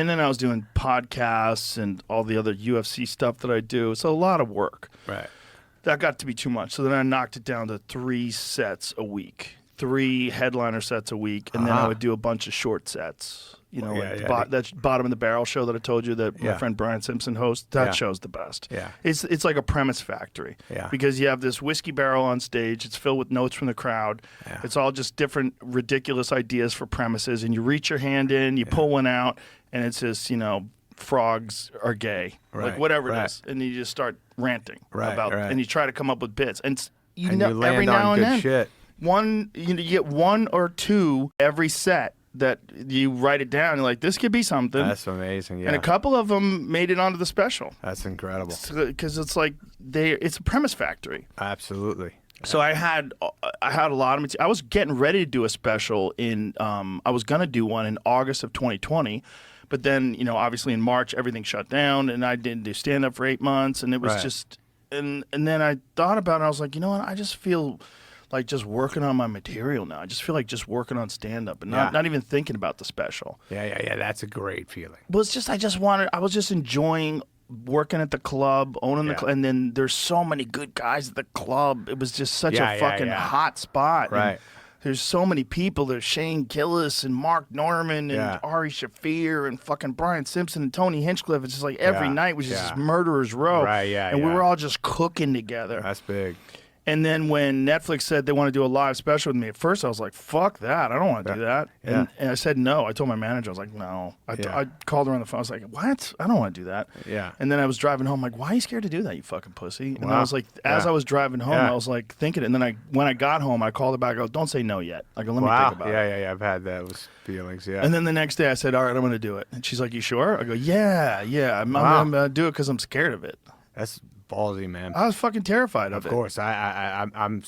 And then I was doing podcasts and all the other UFC stuff that I do. So a lot of work. Right. That got to be too much. So then I knocked it down to 3 sets a week, 3 headliner sets a week, and then I would do a bunch of short sets. You know, that Bottom of the Barrel show that I told you that my friend Brian Simpson hosts, that show's the best. Yeah. It's like a premise factory. Yeah. Because you have this whiskey barrel on stage, it's filled with notes from the crowd. Yeah. It's all just different ridiculous ideas for premises, and you reach your hand in, you pull one out, and it's just, you know, frogs are gay. Like whatever it is. And you just start ranting about and you try to come up with bits. And you land every on now and good then shit. you get 1 or 2 every set that you write it down. You're like, this could be something. That's amazing. Yeah. And a couple of them made it onto the special. That's incredible. Because it's like it's a premise factory. Absolutely. So I had a lot of material. I was getting ready to do a special in. I was gonna do one in August of 2020, but then, you know, obviously in March everything shut down, and I didn't do stand up for 8 months, and it was just. And then I thought about it. And I was like, you know what? I just feel like just working on my material now. I just feel like just working on stand-up and not even thinking about the special. Yeah. That's a great feeling. Well, it's just I was just enjoying working at the club, owning the club, and then there's so many good guys at the club. It was just such a fucking hot spot. Right. And there's so many people. There's Shane Gillis and Mark Norman and Ari Shaffir and fucking Brian Simpson and Tony Hinchcliffe. It's just like every night was just murderer's row. Right, and we were all just cooking together. That's big. And then when Netflix said they want to do a live special with me, at first I was like, fuck that. I don't want to do that. And I said no. I told my manager, I was like, no. I called her on the phone. I was like, what? I don't want to do that. Yeah. And then I was driving home, like, why are you scared to do that, you fucking pussy? And I was like, as I was driving home, I was like thinking it. And then when I got home, I called her back. I go, don't say no yet. I go, let me think about it. Yeah. I've had those feelings, And then the next day I said, all right, I'm going to do it. And she's like, you sure? I go, yeah. I'm going to do it because I'm scared of it. That's ballsy, man. I was fucking terrified of it. Of course, I'm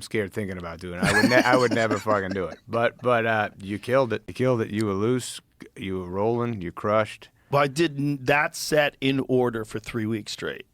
scared thinking about doing it. I would never fucking do it. But you killed it. You killed it. You were loose. You were rolling. You crushed. Well, I did that set in order for 3 weeks straight.